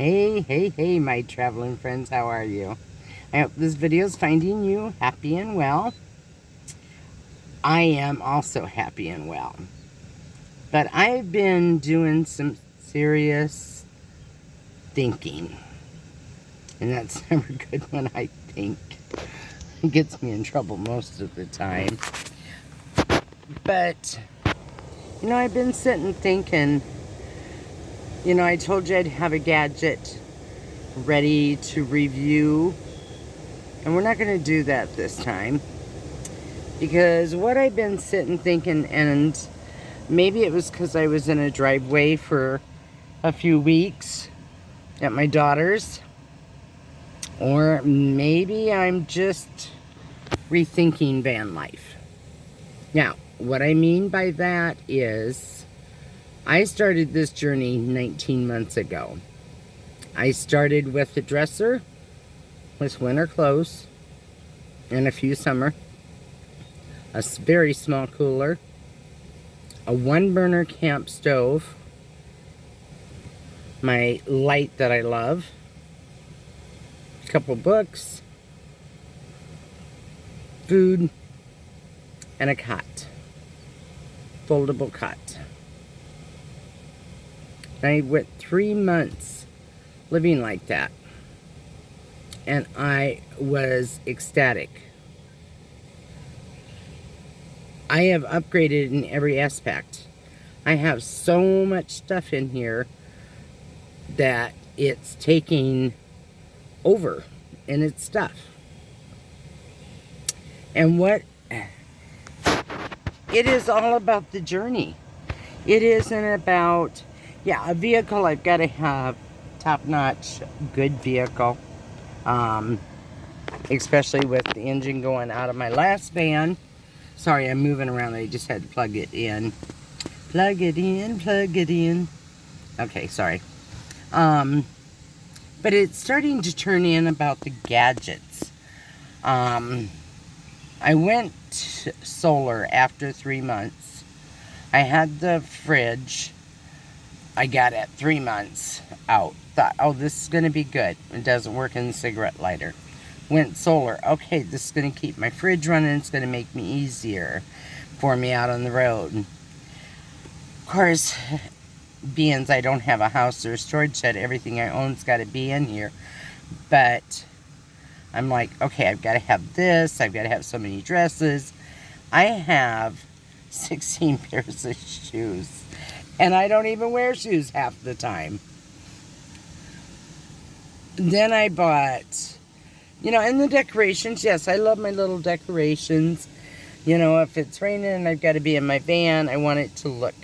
Hey, my traveling friends, how are you? I hope this video is finding you happy and well. I am also happy and well. But I've been doing some serious thinking. And that's never good when I think. It gets me in trouble most of the time. But, I've been sitting thinking, I told you I'd have a gadget ready to review. And we're not going to do that this time. Because what I've been sitting thinking, and maybe it was because I was in a driveway for a few weeks at my daughter's, or maybe I'm just rethinking van life. Now, what I mean by that is I started this journey 19 months ago. I started with a dresser with winter clothes and a few summer, a very small cooler, a 1-burner camp stove, my light that I love, a couple books, food, and a cot, foldable cot. I went 3 months living like that, and I was ecstatic. I have upgraded in every aspect. I have so much stuff in here that it's taking over in its stuff. And what it is all about the journey. It isn't about, a vehicle. I've got to have top-notch, good vehicle. Especially with the engine going out of my last van. Sorry, I'm moving around. I just had to plug it in. Plug it in. Okay, sorry. But it's starting to turn in about the gadgets. I went solar after 3 months. I had the fridge. I got it 3 months out. Thought, oh, this is going to be good. It doesn't work in the cigarette lighter. Went solar. Okay, this is going to keep my fridge running. It's going to make me easier for me out on the road. Of course, being I don't have a house or a storage shed, everything I own's got to be in here. But I'm like, okay, I've got to have this. I've got to have so many dresses. I have 16 pairs of shoes. And I don't even wear shoes half the time. Then I bought, and the decorations. Yes, I love my little decorations. If it's raining and I've got to be in my van, I want it to look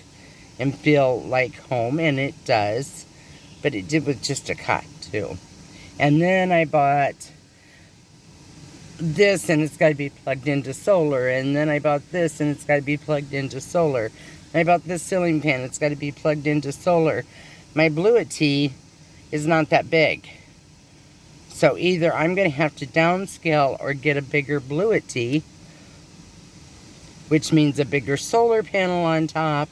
and feel like home. And it does. But it did with just a cot, too. And then I bought this, and it's got to be plugged into solar. And then I bought this, and it's got to be plugged into solar. And I bought this ceiling fan. It's got to be plugged into solar. My bluetti is not that big. So either I'm going to have to downscale or get a bigger bluetti, which means a bigger solar panel on top.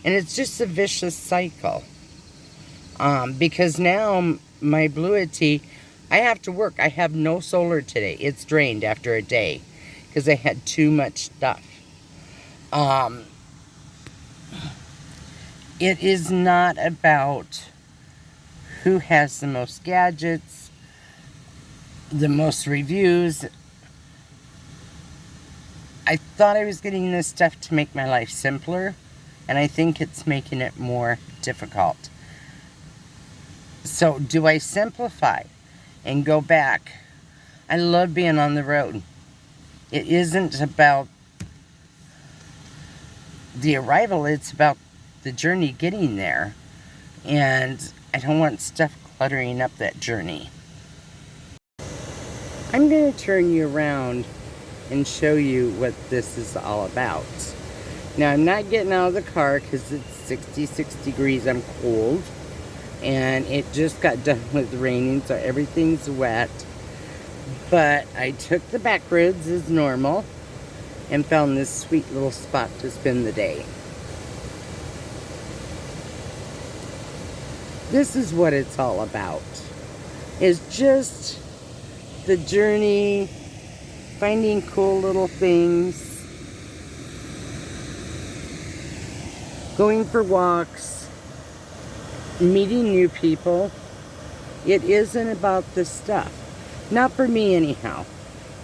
And it's just a vicious cycle. Because now my bluetti, I have to work. I have no solar today. It's drained after a day because I had too much stuff. It is not about who has the most gadgets, the most reviews. I thought I was getting this stuff to make my life simpler, and I think it's making it more difficult. So do I simplify and go back? I love being on the road. It isn't about the arrival, it's about the journey getting there. And I don't want stuff cluttering up that journey. I'm going to turn you around and show you what this is all about. Now, I'm not getting out of the car because it's 66 degrees. I'm cold. And it just got done with raining, so everything's wet. But I took the back roads as normal and found this sweet little spot to spend the day. This is what it's all about. Is just the journey, finding cool little things, going for walks, meeting new people. It isn't about the stuff. Not for me anyhow.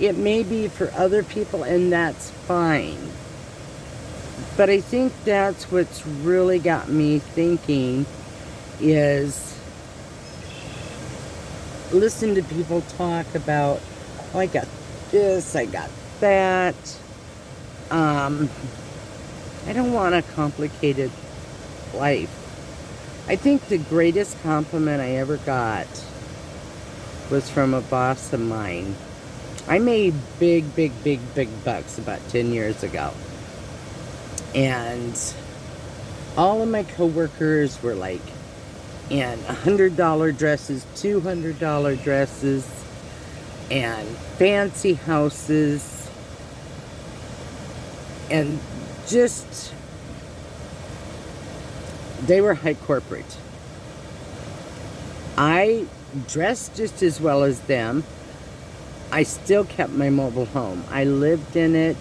It may be for other people, and that's fine. But I think that's what's really got me thinking is listen to people talk about, oh, I got this, I got that. I don't want a complicated life. I think the greatest compliment I ever got was from a boss of mine. I made big bucks about 10 years ago. And all of my coworkers were like in $100 dresses, $200 dresses, and fancy houses, and just, they were high corporate. I dressed just as well as them. I still kept my mobile home. I lived in it.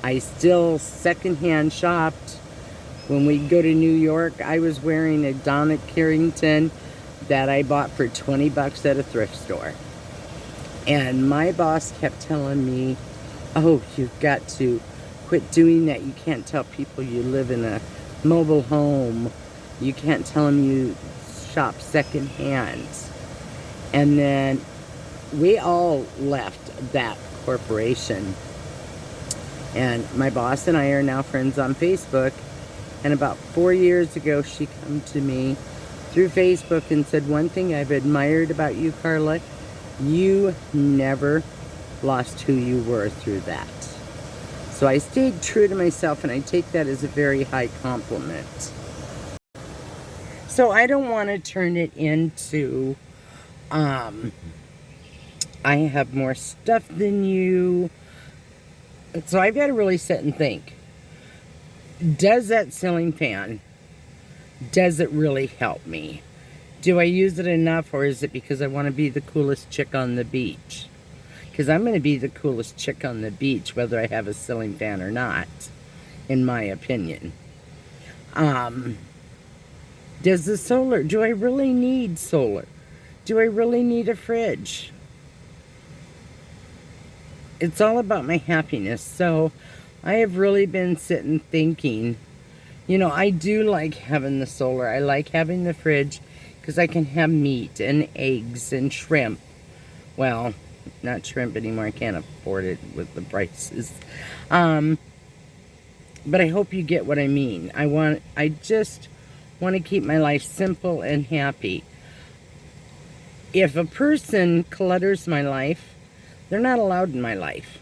I still secondhand shopped. When we'd go to New York, I was wearing a Donna Carrington that I bought for 20 bucks at a thrift store. And my boss kept telling me, oh, you've got to quit doing that. You can't tell people you live in a mobile home. You can't tell them you shop secondhand. And then we all left that corporation. And my boss and I are now friends on Facebook. And about 4 years ago, she came to me through Facebook and said, one thing I've admired about you, Carla, you never lost who you were through that. So I stayed true to myself, and I take that as a very high compliment. So I don't want to turn it into, I have more stuff than you. So I've got to really sit and think. Does that ceiling fan, does it really help me? Do I use it enough, or is it because I want to be the coolest chick on the beach? Because I'm going to be the coolest chick on the beach whether I have a ceiling fan or not, in my opinion. Does the solar, do I really need solar? Do I really need a fridge? It's all about my happiness. So I have really been sitting thinking, you know, I do like having the solar. I like having the fridge because I can have meat and eggs and shrimp. Well, not shrimp anymore. I can't afford it with the prices. But I hope you get what I mean. I just want to keep my life simple and happy. If a person clutters my life, they're not allowed in my life.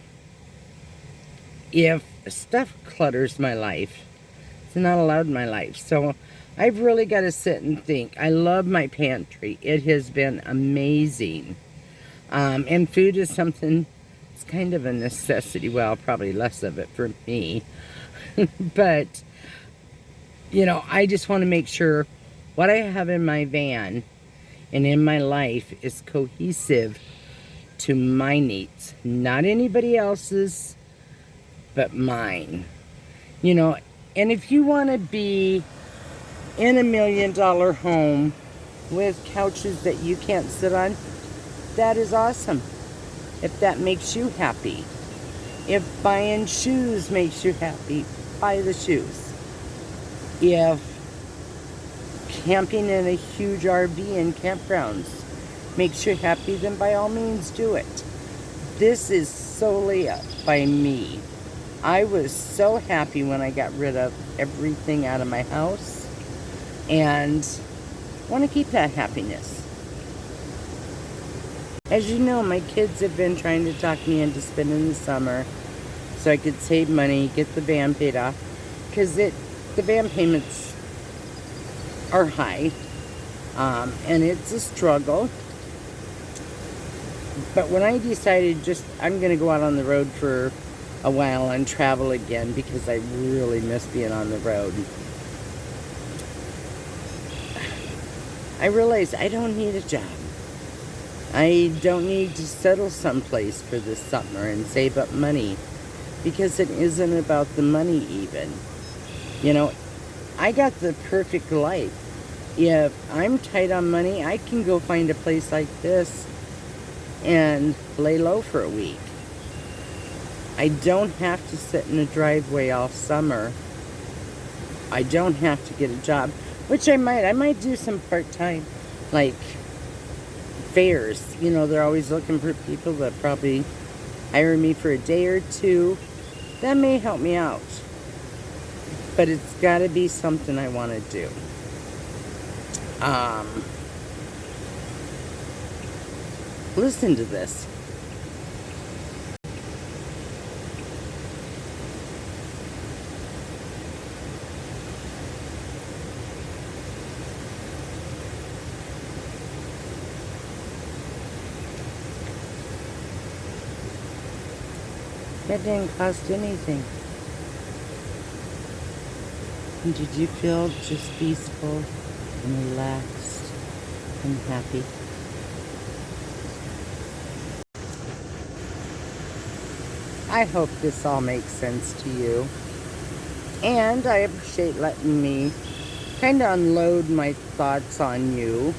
If stuff clutters my life, it's not allowed in my life. So I've really got to sit and think. I love my pantry. It has been amazing. And food is something, it's kind of a necessity. Well, probably less of it for me. But, you know, I just want to make sure what I have in my van and in my life is cohesive to my needs. Not anybody else's, but mine. You know, and if you want to be in $1 million home with couches that you can't sit on, that is awesome. If that makes you happy. If buying shoes makes you happy, buy the shoes. If camping in a huge RV and campgrounds makes you happy, then by all means do it. This is solely by me. I was so happy when I got rid of everything out of my house, and want to keep that happiness. As you know, my kids have been trying to talk me into spending the summer so I could save money, get the van paid off, because the van payments are high, and it's a struggle. But when I decided I'm going to go out on the road for a while and travel again, because I really miss being on the road, I realized I don't need a job. I don't need to settle someplace for this summer and save up money, because it isn't about the money even. You know, I got the perfect life. If I'm tight on money, I can go find a place like this and lay low for a week. I don't have to sit in a driveway all summer. I don't have to get a job, which I might. I might do some part-time, like fairs. You know, they're always looking for people that probably hire me for a day or two. That may help me out. But it's got to be something I want to do. Listen to this. That didn't cost anything. And did you feel just peaceful and relaxed and happy? I hope this all makes sense to you. And I appreciate letting me kind of unload my thoughts on you.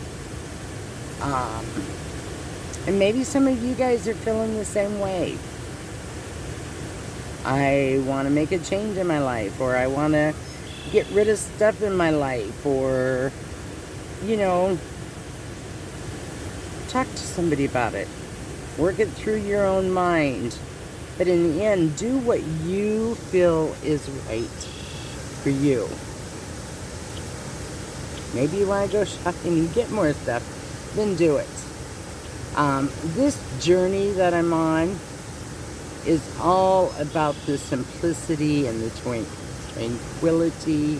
And maybe some of you guys are feeling the same way. I want to make a change in my life, or I want to get rid of stuff in my life, or, you know, talk to somebody about it. Work it through your own mind. But in the end, do what you feel is right for you. Maybe you want to go shopping and get more stuff, then do it. This journey that I'm on is all about the simplicity and the tranquility,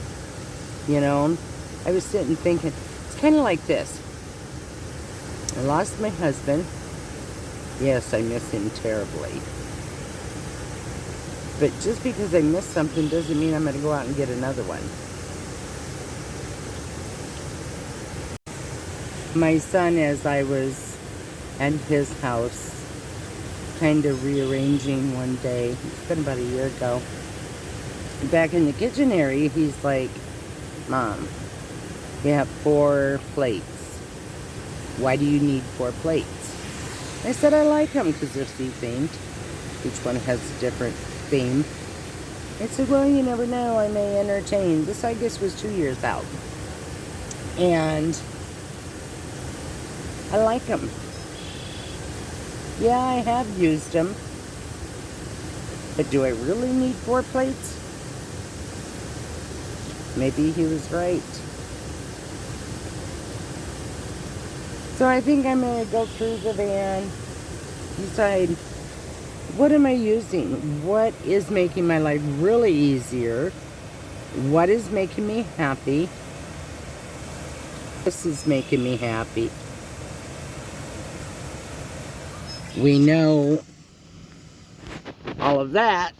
you know. I was sitting thinking, it's kind of like this. I lost my husband. Yes, I miss him terribly. But just because I miss something doesn't mean I'm going to go out and get another one. My son, as I was at his house, kind of rearranging one day, it's been about a year ago, back in the kitchen area, he's like, Mom, you have 4 plates. Why do you need 4 plates? I said, I like them because they're sea-themed. Each one has a different theme. I said, well, you never know, I may entertain. This, I guess, was 2 years out. And I like them. Yeah, I have used them. But do I really need 4 plates? Maybe he was right. So I think I'm going to go through the van, decide, what am I using? What is making my life really easier? What is making me happy? This is making me happy. We know all of that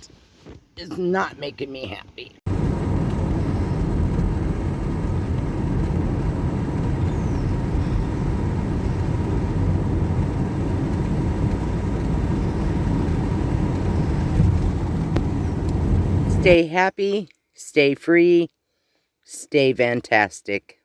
is not making me happy. Stay happy, stay free, stay fantastic.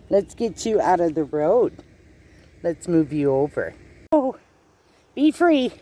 Let's get you out of the road. Let's move you over. Oh, be free.